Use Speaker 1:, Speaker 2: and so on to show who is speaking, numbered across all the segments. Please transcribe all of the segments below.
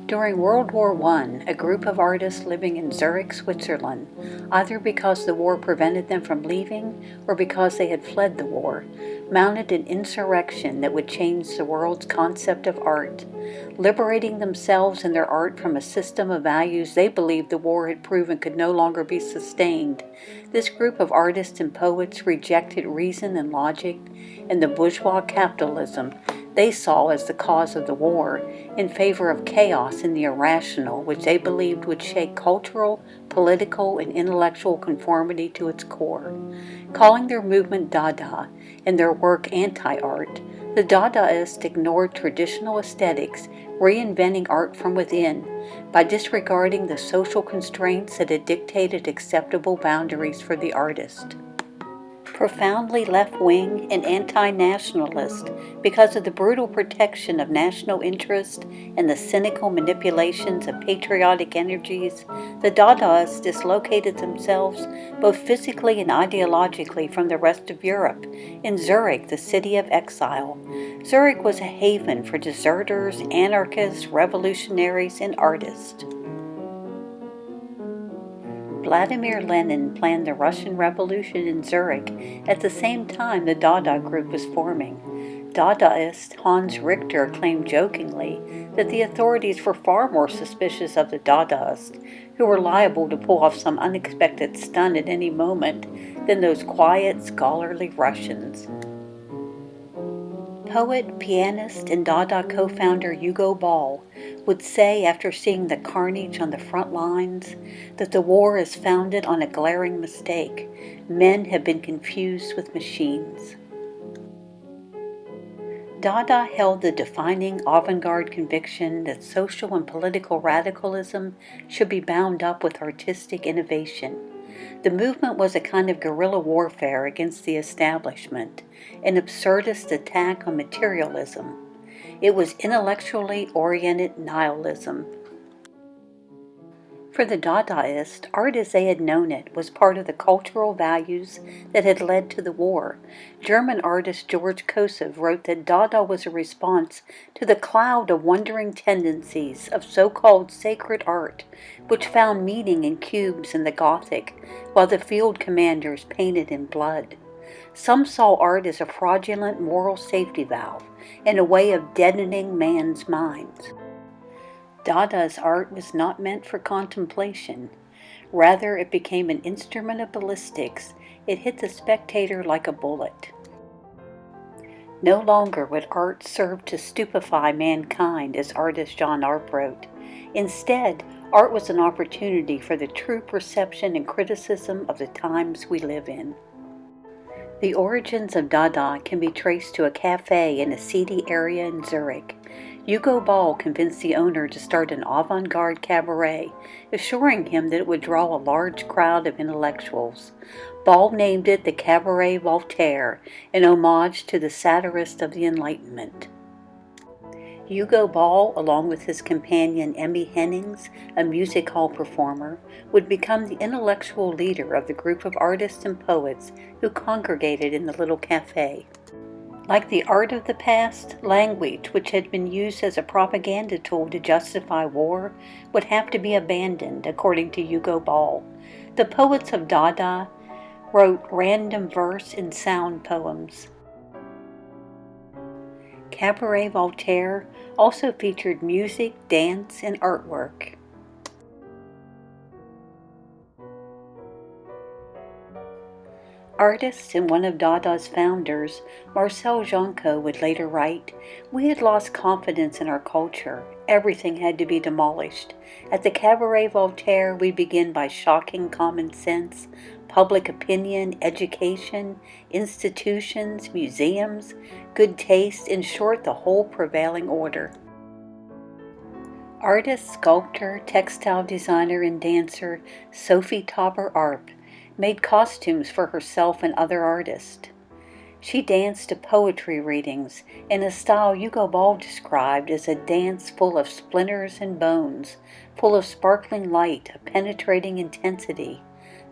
Speaker 1: During World War I, a group of artists living in Zurich, Switzerland, either because the war prevented them from leaving or because they had fled the war, mounted an insurrection that would change the world's concept of art, liberating themselves and their art from a system of values they believed the war had proven could no longer be sustained. This group of artists and poets rejected reason and logic and the bourgeois capitalism they saw as the cause of the war, in favor of chaos and the irrational, which they believed would shake cultural, political, and intellectual conformity to its core. Calling their movement Dada and their work anti-art, the Dadaists ignored traditional aesthetics, reinventing art from within by disregarding the social constraints that had dictated acceptable boundaries for the artist. Profoundly left-wing and anti-nationalist because of the brutal protection of national interest and the cynical manipulations of patriotic energies, the Dadaists dislocated themselves both physically and ideologically from the rest of Europe in Zurich, the city of exile. Zurich was a haven for deserters, anarchists, revolutionaries, and artists. Vladimir Lenin planned the Russian Revolution in Zurich at the same time the Dada group was forming. Dadaist Hans Richter claimed jokingly that the authorities were far more suspicious of the Dadaists, who were liable to pull off some unexpected stunt at any moment, than those quiet, scholarly Russians. Poet, pianist, and Dada co-founder Hugo Ball would say after seeing the carnage on the front lines that the war is founded on a glaring mistake. Men have been confused with machines. Dada held the defining avant-garde conviction that social and political radicalism should be bound up with artistic innovation. The movement was a kind of guerrilla warfare against the establishment, an absurdist attack on materialism. It was intellectually oriented nihilism. For the Dadaists, art as they had known it was part of the cultural values that had led to the war. German artist George Kosev wrote that Dada was a response to the cloud of wandering tendencies of so-called sacred art, which found meaning in cubes and the Gothic, while the field commanders painted in blood. Some saw art as a fraudulent moral safety valve and a way of deadening man's minds. Dada's art was not meant for contemplation. Rather, it became an instrument of ballistics. It hit the spectator like a bullet. No longer would art serve to stupefy mankind, as artist John Arp wrote. Instead, art was an opportunity for the true perception and criticism of the times we live in. The origins of Dada can be traced to a cafe in a seedy area in Zurich. Hugo Ball convinced the owner to start an avant-garde cabaret, assuring him that it would draw a large crowd of intellectuals. Ball named it the Cabaret Voltaire, an homage to the satirist of the Enlightenment. Hugo Ball, along with his companion Emmy Hennings, a music hall performer, would become the intellectual leader of the group of artists and poets who congregated in the little cafe. Like the art of the past, language, which had been used as a propaganda tool to justify war, would have to be abandoned, according to Hugo Ball. The poets of Dada wrote random verse and sound poems. Cabaret Voltaire also featured music, dance, and artwork. Artist and one of Dada's founders, Marcel Janco, would later write, "We had lost confidence in our culture. Everything had to be demolished. At the Cabaret Voltaire, we begin by shocking common sense, public opinion, education, institutions, museums, good taste, in short, the whole prevailing order." Artist, sculptor, textile designer, and dancer Sophie Tauber-Arp made costumes for herself and other artists. She danced to poetry readings in a style Hugo Ball described as a dance full of splinters and bones, full of sparkling light, of penetrating intensity.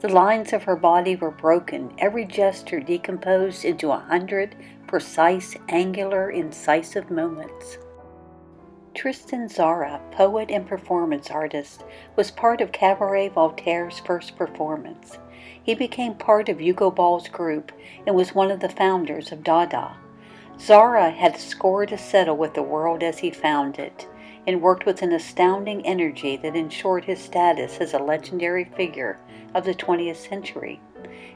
Speaker 1: The lines of her body were broken, every gesture decomposed into 100 precise, angular, incisive moments. Tristan Tzara, poet and performance artist, was part of Cabaret Voltaire's first performance. He became part of Hugo Ball's group and was one of the founders of Dada. Tzara had a score to settle with the world as he found it, and worked with an astounding energy that ensured his status as a legendary figure of the 20th century.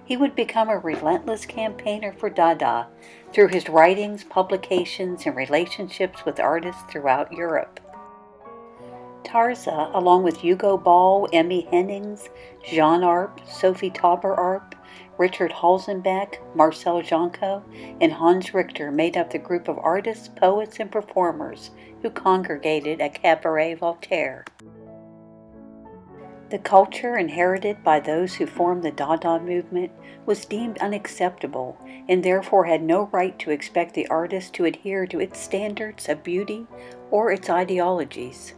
Speaker 1: He would become a relentless campaigner for Dada through his writings, publications, and relationships with artists throughout Europe. Tarza, along with Hugo Ball, Emmy Hennings, Jean Arp, Sophie Tauber Arp, Richard Halzenbeck, Marcel Janco, and Hans Richter made up the group of artists, poets, and performers who congregated at Cabaret Voltaire. The culture inherited by those who formed the Dada movement was deemed unacceptable and therefore had no right to expect the artist to adhere to its standards of beauty or its ideologies.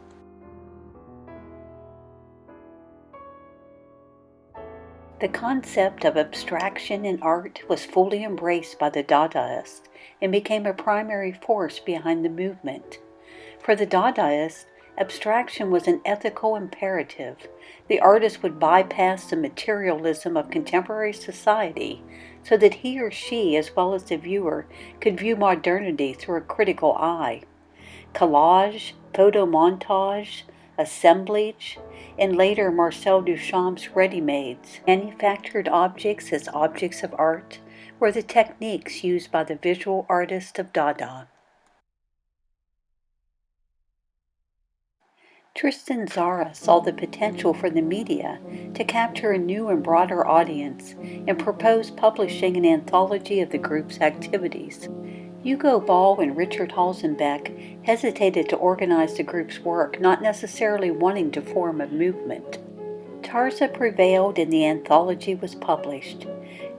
Speaker 1: The concept of abstraction in art was fully embraced by the Dadaists and became a primary force behind the movement. For the Dadaists, abstraction was an ethical imperative. The artist would bypass the materialism of contemporary society so that he or she, as well as the viewer, could view modernity through a critical eye. Collage, photo montage, assemblage, and later Marcel Duchamp's ready-mades, manufactured objects as objects of art, were the techniques used by the visual artist of Dada. Tristan Tzara saw the potential for the media to capture a new and broader audience and proposed publishing an anthology of the group's activities. Hugo Ball and Richard Halzenbeck hesitated to organize the group's work, not necessarily wanting to form a movement. Tarza prevailed and the anthology was published.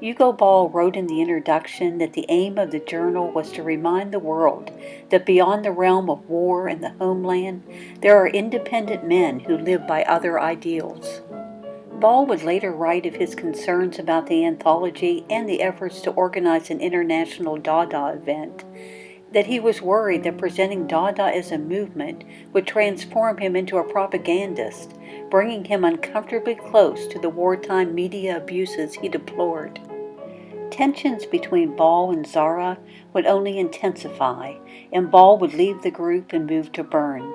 Speaker 1: Hugo Ball wrote in the introduction that the aim of the journal was to remind the world that beyond the realm of war and the homeland, there are independent men who live by other ideals. Ball would later write of his concerns about the anthology and the efforts to organize an international Dada event, that he was worried that presenting Dada as a movement would transform him into a propagandist, bringing him uncomfortably close to the wartime media abuses he deplored. Tensions between Ball and Tzara would only intensify, and Ball would leave the group and move to Bern.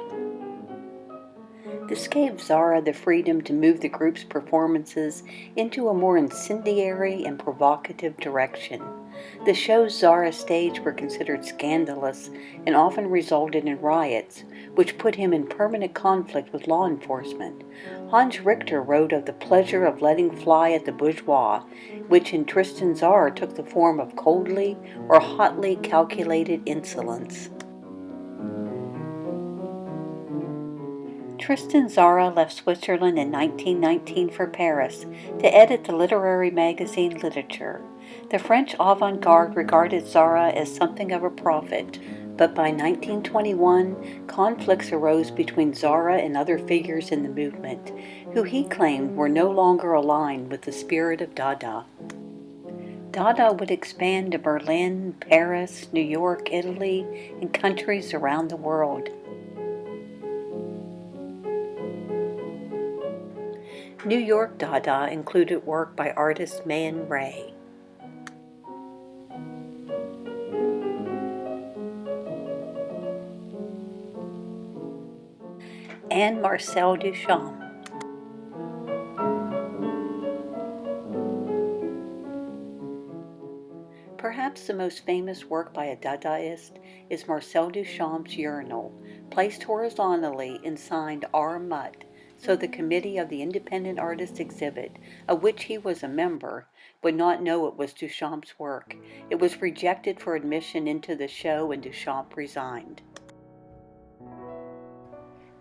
Speaker 1: This gave Tzara the freedom to move the group's performances into a more incendiary and provocative direction. The shows Tzara staged were considered scandalous and often resulted in riots, which put him in permanent conflict with law enforcement. Hans Richter wrote of the pleasure of letting fly at the bourgeois, which in Tristan Tzara took the form of coldly or hotly calculated insolence. Tristan Tzara left Switzerland in 1919 for Paris to edit the literary magazine Literature. The French avant-garde regarded Tzara as something of a prophet, but by 1921, conflicts arose between Tzara and other figures in the movement, who he claimed were no longer aligned with the spirit of Dada. Dada would expand to Berlin, Paris, New York, Italy, and countries around the world. New York Dada included work by artist Man Ray. And Marcel Duchamp. Perhaps the most famous work by a Dadaist is Marcel Duchamp's urinal, placed horizontally and signed R. Mutt, so the committee of the Independent Artist exhibit, of which he was a member, would not know it was Duchamp's work. It was rejected for admission into the show and Duchamp resigned.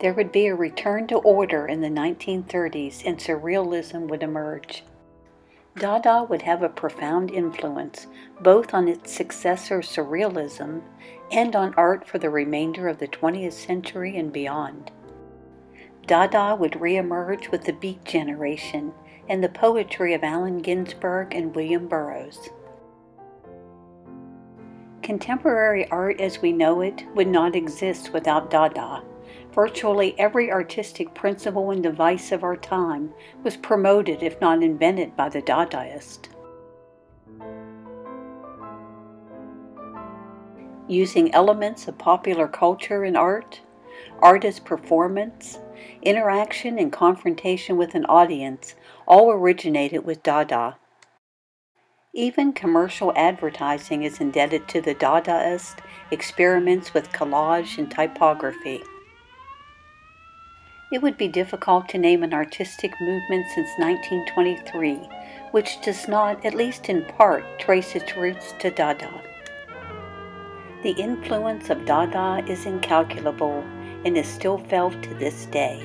Speaker 1: There would be a return to order in the 1930s and Surrealism would emerge. Dada would have a profound influence both on its successor Surrealism and on art for the remainder of the 20th century and beyond. Dada would re-emerge with the Beat Generation and the poetry of Allen Ginsberg and William Burroughs. Contemporary art as we know it would not exist without Dada. Virtually every artistic principle and device of our time was promoted, if not invented, by the Dadaists. Using elements of popular culture and art, artist performance, interaction and confrontation with an audience all originated with Dada. Even commercial advertising is indebted to the Dadaist experiments with collage and typography. It would be difficult to name an artistic movement since 1923 which does not, at least in part, trace its roots to Dada. The influence of Dada is incalculable and is still felt to this day.